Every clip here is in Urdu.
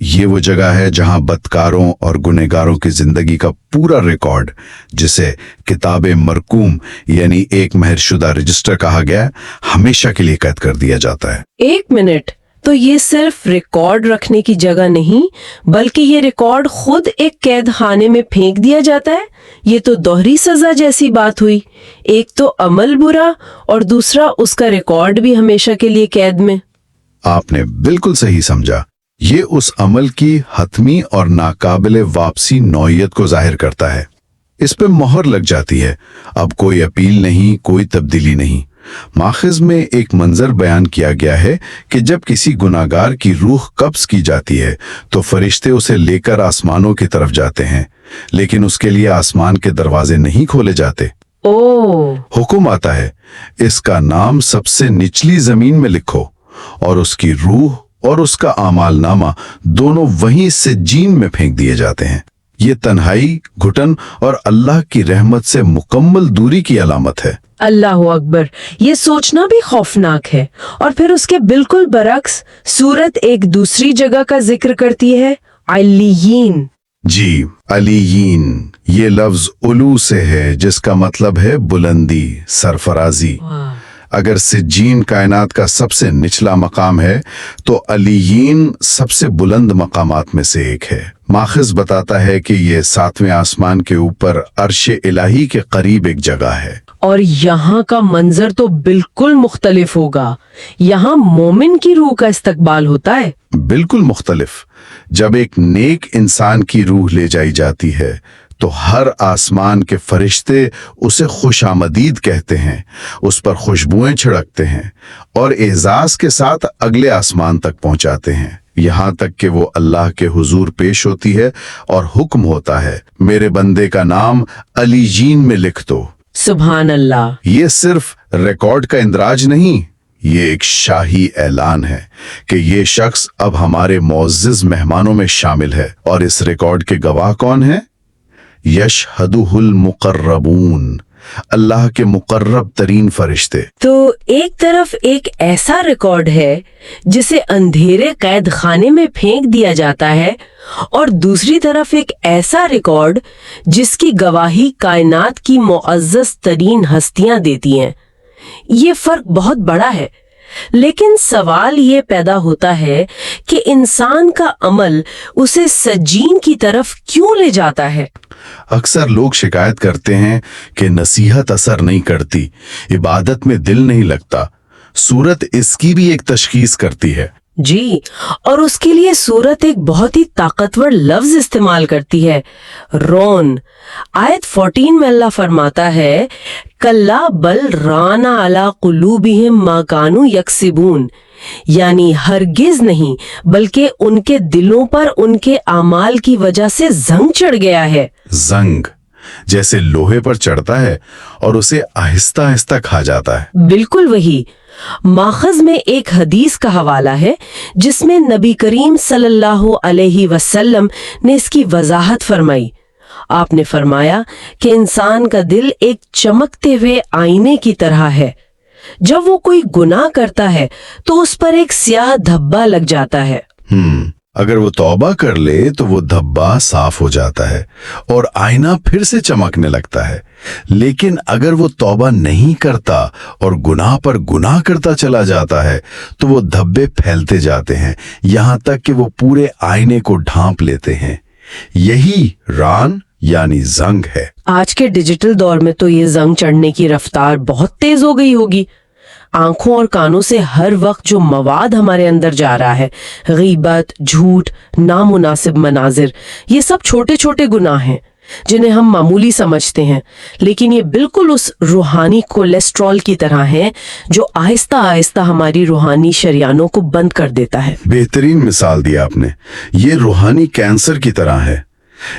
یہ وہ جگہ ہے جہاں بدکاروں اور گنہگاروں کی زندگی کا پورا ریکارڈ، جسے کتاب مرقوم یعنی ایک مہر شدہ رجسٹر کہا گیا، ہمیشہ کے لیے قید کر دیا جاتا ہے۔ 1 منٹ، تو یہ صرف ریکارڈ رکھنے کی جگہ نہیں بلکہ یہ ریکارڈ خود ایک قید خانے میں پھینک دیا جاتا ہے؟ یہ تو دوہری سزا جیسی بات ہوئی، ایک تو عمل برا اور دوسرا اس کا ریکارڈ بھی ہمیشہ کے لیے قید میں۔ آپ نے بالکل صحیح سمجھا، یہ اس عمل کی حتمی اور ناقابل واپسی نوعیت کو ظاہر کرتا ہے۔ اس پہ مہر لگ جاتی ہے، اب کوئی اپیل نہیں، کوئی تبدیلی نہیں۔ ماخذ میں ایک منظر بیان کیا گیا ہے کہ جب کسی گناہگار کی روح قبض کی جاتی ہے تو فرشتے اسے لے کر آسمانوں کی طرف جاتے ہیں، لیکن اس کے لیے آسمان کے دروازے نہیں کھولے جاتے۔ حکم آتا ہے اس کا نام سب سے نچلی زمین میں لکھو، اور اس کی روح اور اس کا اعمال نامہ دونوں وہیں سے جین میں پھینک دیے جاتے ہیں۔ یہ تنہائی، گھٹن اور اللہ کی رحمت سے مکمل دوری کی علامت ہے۔ اللہ اکبر، یہ سوچنا بھی خوفناک ہے۔ اور پھر اس کے بالکل برعکس سورت ایک دوسری جگہ کا ذکر کرتی ہے، علیین۔ جی، علیین، یہ لفظ علو سے ہے جس کا مطلب ہے بلندی، سرفرازی۔ اگر سجین کائنات کا سب سے نچلا مقام ہے تو علیین سب سے بلند مقامات میں سے ایک ہے۔ ماخذ بتاتا ہے کہ یہ 7ویں آسمان کے اوپر عرش الہی کے قریب ایک جگہ ہے۔ اور یہاں کا منظر تو بالکل مختلف ہوگا، یہاں مومن کی روح کا استقبال ہوتا ہے۔ بالکل مختلف۔ جب ایک نیک انسان کی روح لے جائی جاتی ہے تو ہر آسمان کے فرشتے اسے خوش آمدید کہتے ہیں، اس پر خوشبوئیں چھڑکتے ہیں اور اعزاز کے ساتھ اگلے آسمان تک پہنچاتے ہیں، یہاں تک کہ وہ اللہ کے حضور پیش ہوتی ہے اور حکم ہوتا ہے، میرے بندے کا نام علیین میں لکھ دو۔ سبحان اللہ۔ یہ صرف ریکارڈ کا اندراج نہیں، یہ ایک شاہی اعلان ہے کہ یہ شخص اب ہمارے معزز مہمانوں میں شامل ہے۔ اور اس ریکارڈ کے گواہ کون ہیں؟ یشہدہ المقربون، اللہ کے مقرب ترین فرشتے۔ تو ایک طرف ایک ایسا ریکارڈ ہے جسے اندھیرے قید خانے میں پھینک دیا جاتا ہے، اور دوسری طرف ایک ایسا ریکارڈ جس کی گواہی کائنات کی معزز ترین ہستیاں دیتی ہیں۔ یہ فرق بہت بڑا ہے، لیکن سوال یہ پیدا ہوتا ہے کہ انسان کا عمل اسے سجین کی طرف کیوں لے جاتا ہے؟ اکثر لوگ شکایت کرتے ہیں کہ نصیحت اثر نہیں کرتی، عبادت میں دل نہیں لگتا۔ سورت اس کی بھی ایک تشخیص کرتی ہے۔ جی، اور اس کے لیے سورت ایک بہت ہی طاقتور لفظ استعمال کرتی ہے، رون۔ آیت 14 میں اللہ فرماتا ہے، کلا بل ران علی قلوبہم ما کانوا یکسبون، یعنی ہرگز نہیں بلکہ ان کے دلوں پر ان کے اعمال کی وجہ سے زنگ چڑھ گیا ہے۔ زنگ جیسے لوہے پر چڑھتا ہے اور اسے آہستہ آہستہ کھا جاتا ہے۔ بالکل وہی۔ ماخذ میں ایک حدیث کا حوالہ ہے جس میں نبی کریم صلی اللہ علیہ وسلم نے اس کی وضاحت فرمائی۔ آپ نے فرمایا کہ انسان کا دل ایک چمکتے ہوئے آئینے کی طرح ہے، جب وہ کوئی گناہ کرتا ہے تو اس پر ایک سیاہ دھبا لگ جاتا ہے۔ اگر وہ توبہ کر لے تو وہ دھبا صاف ہو جاتا ہے اور آئینہ پھر سے چمکنے لگتا ہے، لیکن اگر وہ توبہ نہیں کرتا اور گناہ پر گناہ کرتا چلا جاتا ہے تو وہ دھبے پھیلتے جاتے ہیں، یہاں تک کہ وہ پورے آئینے کو ڈھانپ لیتے ہیں۔ یہی ران یعنی زنگ ہے۔ آج کے ڈیجیٹل دور میں تو یہ زنگ چڑھنے کی رفتار بہت تیز ہو گئی ہوگی۔ آنکھوں اور کانوں سے ہر وقت جو مواد ہمارے اندر جا رہا ہے، غیبت، جھوٹ، نامناسب مناظر، یہ سب چھوٹے چھوٹے گناہ ہیں جنہیں ہم معمولی سمجھتے ہیں، لیکن یہ بالکل اس روحانی کولیسٹرول کی طرح ہیں جو آہستہ آہستہ ہماری روحانی شریانوں کو بند کر دیتا ہے۔ بہترین مثال دی آپ نے، یہ روحانی کینسر کی طرح ہے۔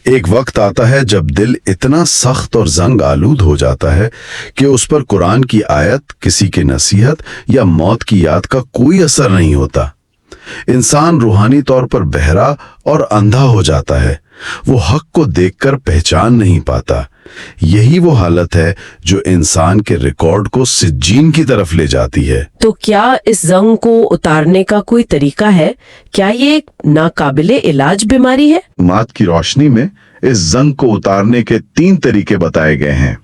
ایک وقت آتا ہے جب دل اتنا سخت اور زنگ آلود ہو جاتا ہے کہ اس پر قرآن کی آیت، کسی کی نصیحت یا موت کی یاد کا کوئی اثر نہیں ہوتا۔ انسان روحانی طور پر بہرا اور اندھا ہو جاتا ہے، وہ حق کو دیکھ کر پہچان نہیں پاتا۔ یہی وہ حالت ہے جو انسان کے ریکارڈ کو سجین کی طرف لے جاتی ہے۔ تو کیا اس زنگ کو اتارنے کا کوئی طریقہ ہے؟ کیا یہ ایک ناقابل علاج بیماری ہے؟ مات کی روشنی میں اس زنگ کو اتارنے کے 3 طریقے بتائے گئے ہیں۔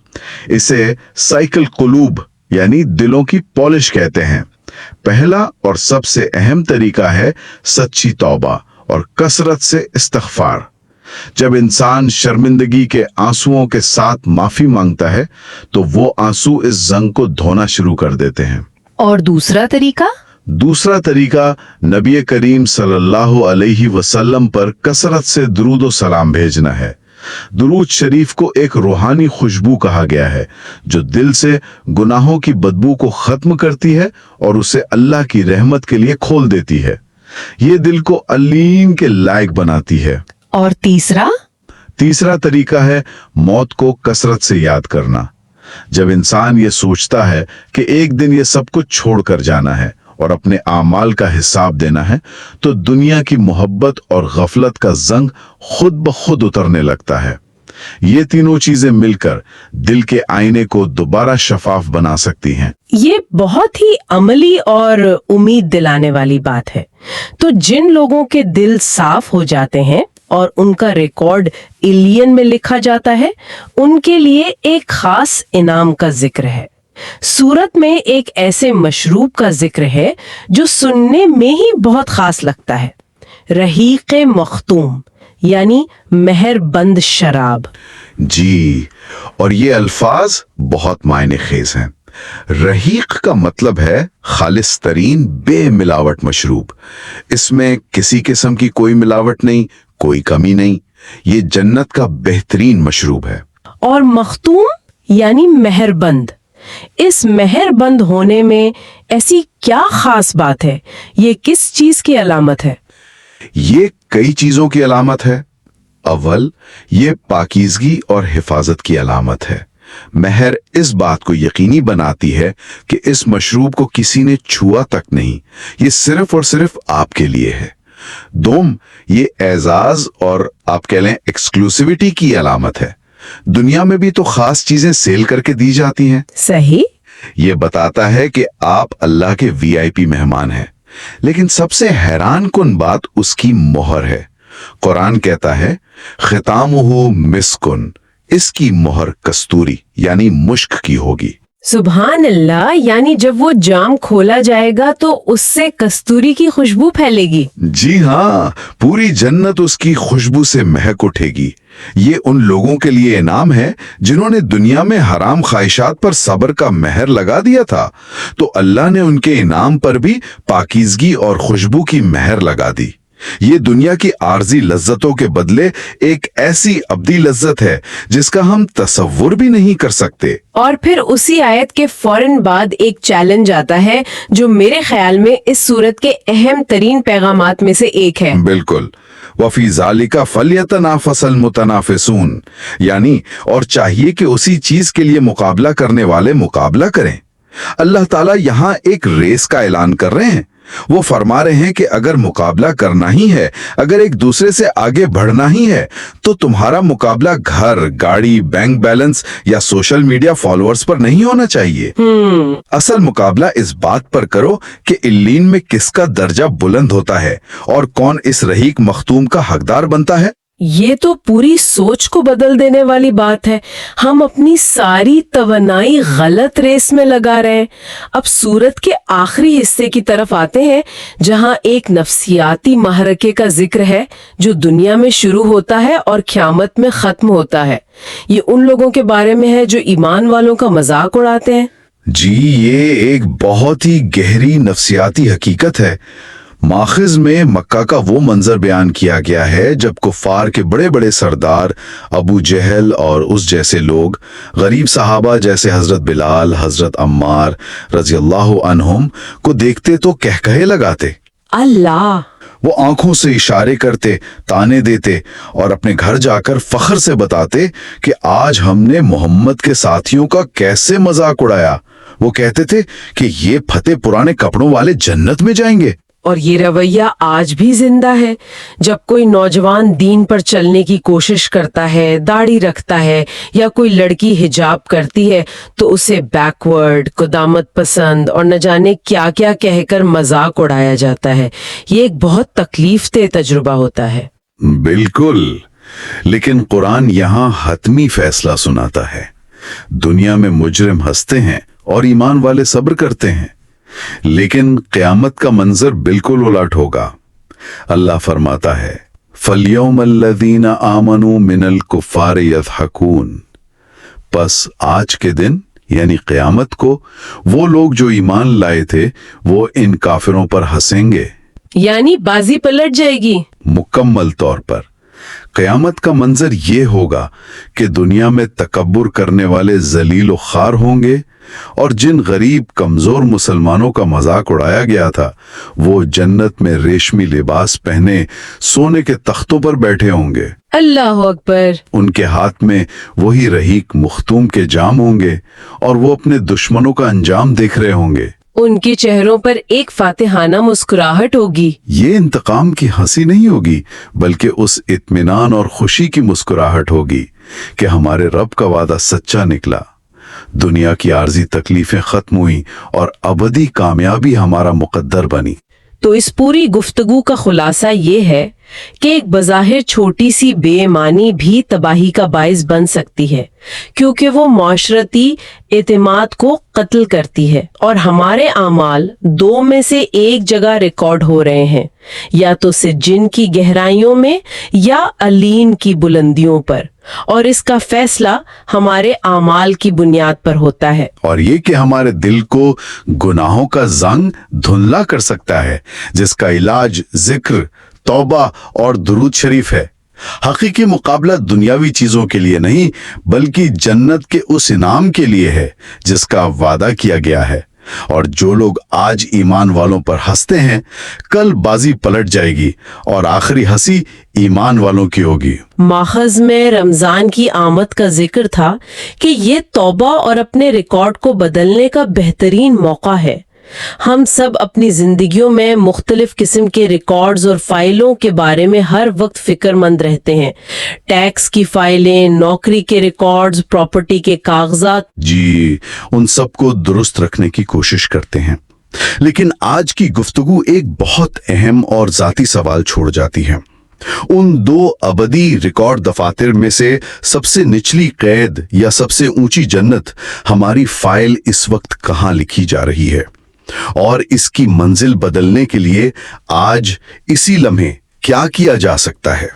اسے سائیکل قلوب یعنی دلوں کی پالش کہتے ہیں۔ پہلا اور سب سے اہم طریقہ ہے سچی توبہ اور کثرت سے استغفار۔ جب انسان شرمندگی کے آنسوؤں کے ساتھ معافی مانگتا ہے تو وہ آنسو اس زنگ کو دھونا شروع کر دیتے ہیں۔ اور دوسرا طریقہ؟ دوسرا طریقہ نبی کریم صلی اللہ علیہ وسلم پر کثرت سے درود و سلام بھیجنا ہے۔ درود شریف کو ایک روحانی خوشبو کہا گیا ہے جو دل سے گناہوں کی بدبو کو ختم کرتی ہے اور اسے اللہ کی رحمت کے لیے کھول دیتی ہے۔ یہ دل کو علیم کے لائق بناتی ہے۔ اور تیسرا طریقہ ہے موت کو کثرت سے یاد کرنا۔ جب انسان یہ سوچتا ہے کہ ایک دن یہ سب کچھ چھوڑ کر جانا ہے اور اپنے اعمال کا حساب دینا ہے تو دنیا کی محبت اور غفلت کا زنگ خود بخود اترنے لگتا ہے۔ یہ تینوں چیزیں مل کر دل کے آئینے کو دوبارہ شفاف بنا سکتی ہیں۔ یہ بہت ہی عملی اور امید دلانے والی بات ہے۔ تو جن لوگوں کے دل صاف ہو جاتے ہیں اور ان کا ریکارڈ ایلین میں لکھا جاتا ہے، ان کے لیے ایک خاص انعام کا ذکر ہے۔ سورت میں ایک ایسے مشروب کا ذکر ہے جو سننے میں ہی بہت خاص لگتا ہے، رحیق مختوم یعنی مہر بند شراب۔ جی، اور یہ الفاظ بہت معنی خیز ہیں۔ رحیق کا مطلب ہے خالص ترین بے ملاوٹ مشروب۔ اس میں کسی قسم کی کوئی ملاوٹ نہیں، کوئی کمی نہیں۔ یہ جنت کا بہترین مشروب ہے۔ اور مختوم یعنی مہر بند۔ اس مہر بند ہونے میں ایسی کیا خاص بات ہے؟ یہ کس چیز کی علامت ہے؟ یہ کئی چیزوں کی علامت ہے۔ اول، یہ پاکیزگی اور حفاظت کی علامت ہے۔ مہر اس بات کو یقینی بناتی ہے کہ اس مشروب کو کسی نے چھوا تک نہیں، یہ صرف اور صرف آپ کے لیے ہے۔ دوم، یہ اعزاز اور آپ کہہ لیں ایکسکلوسیوٹی کی علامت ہے۔ دنیا میں بھی تو خاص چیزیں سیل کر کے دی جاتی ہیں۔ صحیح۔ یہ بتاتا ہے کہ آپ اللہ کے VIP مہمان ہیں۔ لیکن سب سے حیران کن بات اس کی مہر ہے۔ قرآن کہتا ہے ختامہ مسکن، اس کی مہر کستوری یعنی مشک کی ہوگی۔ سبحان اللہ، یعنی جب وہ جام کھولا جائے گا تو اس سے کستوری کی خوشبو پھیلے گی۔ جی ہاں، پوری جنت اس کی خوشبو سے مہک اٹھے گی۔ یہ ان لوگوں کے لیے انعام ہے جنہوں نے دنیا میں حرام خواہشات پر صبر کا مہر لگا دیا تھا، تو اللہ نے ان کے انعام پر بھی پاکیزگی اور خوشبو کی مہر لگا دی۔ یہ دنیا کی عارضی لذتوں کے بدلے ایک ایسی ابدی لذت ہے جس کا ہم تصور بھی نہیں کر سکتے۔ اور پھر اسی آیت کے فوراً بعد ایک چیلنج آتا ہے جو میرے خیال میں اس سورت کے اہم ترین پیغامات میں سے ایک ہے۔ بالکل، وفی ذالک فلیتنافس المتنافسون، یعنی اور چاہیے کہ اسی چیز کے لیے مقابلہ کرنے والے مقابلہ کریں۔ اللہ تعالیٰ یہاں ایک ریس کا اعلان کر رہے ہیں۔ وہ فرما رہے ہیں کہ اگر مقابلہ کرنا ہی ہے، اگر ایک دوسرے سے آگے بڑھنا ہی ہے، تو تمہارا مقابلہ گھر، گاڑی، بینک بیلنس یا سوشل میڈیا فالوورز پر نہیں ہونا چاہیے۔ اصل مقابلہ اس بات پر کرو کہ علین میں کس کا درجہ بلند ہوتا ہے اور کون اس رحیق مختوم کا حقدار بنتا ہے۔ یہ تو پوری سوچ کو بدل دینے والی بات ہے۔ ہم اپنی ساری توانائی غلط ریس میں لگا رہے ہیں۔ اب سورت کے آخری حصے کی طرف آتے ہیں جہاں ایک نفسیاتی محرکے کا ذکر ہے جو دنیا میں شروع ہوتا ہے اور قیامت میں ختم ہوتا ہے۔ یہ ان لوگوں کے بارے میں ہے جو ایمان والوں کا مذاق اڑاتے ہیں۔ جی، یہ ایک بہت ہی گہری نفسیاتی حقیقت ہے۔ ماخذ میں مکہ کا وہ منظر بیان کیا گیا ہے جب کفار کے بڑے بڑے سردار ابو جہل اور اس جیسے لوگ غریب صحابہ جیسے حضرت بلال، حضرت عمار رضی اللہ عنہم کو دیکھتے تو کہکہے لگاتے۔ اللہ! وہ آنکھوں سے اشارے کرتے، تانے دیتے اور اپنے گھر جا کر فخر سے بتاتے کہ آج ہم نے محمد کے ساتھیوں کا کیسے مذاق اڑایا۔ وہ کہتے تھے کہ یہ پھٹے پرانے کپڑوں والے جنت میں جائیں گے۔ اور یہ رویہ آج بھی زندہ ہے. جب کوئی نوجوان دین پر چلنے کی کوشش کرتا ہے، داڑھی رکھتا ہے، یا کوئی لڑکی حجاب کرتی ہے تو اسے بیکورڈ، قدامت پسند اور نہ جانے کیا کیا کہہ کر مذاق اڑایا جاتا ہے. یہ ایک بہت تکلیف دہ تجربہ ہوتا ہے. بالکل، لیکن قرآن یہاں حتمی فیصلہ سناتا ہے. دنیا میں مجرم ہنستے ہیں اور ایمان والے صبر کرتے ہیں، لیکن قیامت کا منظر بالکل الٹ ہوگا. اللہ فرماتا ہے فَالْيَوْمَ الَّذِينَ آمَنُوا مِنَ الْكُفَّارِ يَضْحَكُونَ، پس آج کے دن یعنی قیامت کو وہ لوگ جو ایمان لائے تھے وہ ان کافروں پر ہنسیں گے. یعنی بازی پلٹ جائے گی. مکمل طور پر قیامت کا منظر یہ ہوگا کہ دنیا میں تکبر کرنے والے ذلیل و خوار ہوں گے، اور جن غریب کمزور مسلمانوں کا مذاق اڑایا گیا تھا وہ جنت میں ریشمی لباس پہنے سونے کے تختوں پر بیٹھے ہوں گے. اللہ اکبر. ان کے ہاتھ میں وہی رحیق مختوم کے جام ہوں گے اور وہ اپنے دشمنوں کا انجام دیکھ رہے ہوں گے. ان کے چہروں پر ایک فاتحانہ مسکراہٹ ہوگی. یہ انتقام کی ہنسی نہیں ہوگی، بلکہ اس اطمینان اور خوشی کی مسکراہٹ ہوگی کہ ہمارے رب کا وعدہ سچا نکلا. دنیا کی عارضی تکلیفیں ختم ہوئیں اور ابدی کامیابی ہمارا مقدر بنی. تو اس پوری گفتگو کا خلاصہ یہ ہے کہ ایک بظاہر چھوٹی سی بے ایمانی بھی تباہی کا باعث بن سکتی ہے، کیونکہ وہ معاشرتی اعتماد کو قتل کرتی ہے. اور ہمارے اعمال دو میں سے ایک جگہ ریکارڈ ہو رہے ہیں، یا تو سجن کی گہرائیوں میں یا علین کی بلندیوں پر، اور اس کا فیصلہ ہمارے اعمال کی بنیاد پر ہوتا ہے. اور یہ کہ ہمارے دل کو گناہوں کا زنگ دھندلا کر سکتا ہے، جس کا علاج ذکر، توبہ اور درود شریف ہے. حقیقی مقابلہ دنیاوی چیزوں کے لیے نہیں بلکہ جنت کے اس انعام کے لیے ہے جس کا وعدہ کیا گیا ہے. اور جو لوگ آج ایمان والوں پر ہنستے ہیں، کل بازی پلٹ جائے گی اور آخری ہنسی ایمان والوں کی ہوگی. ماخذ میں رمضان کی آمد کا ذکر تھا کہ یہ توبہ اور اپنے ریکارڈ کو بدلنے کا بہترین موقع ہے. ہم سب اپنی زندگیوں میں مختلف قسم کے ریکارڈز اور فائلوں کے بارے میں ہر وقت فکر مند رہتے ہیں. ٹیکس کی فائلیں، نوکری کے ریکارڈز، پراپرٹی کے کاغذات. جی، ان سب کو درست رکھنے کی کوشش کرتے ہیں. لیکن آج کی گفتگو ایک بہت اہم اور ذاتی سوال چھوڑ جاتی ہے. ان دو ابدی ریکارڈ دفاتر میں سے سب سے نچلی قید یا سب سے اونچی جنت ہماری فائل اس وقت کہاں لکھی جا رہی ہے؟ اور اس کی منزل بدلنے کے لیے آج اسی لمحے کیا کیا جا سکتا ہے؟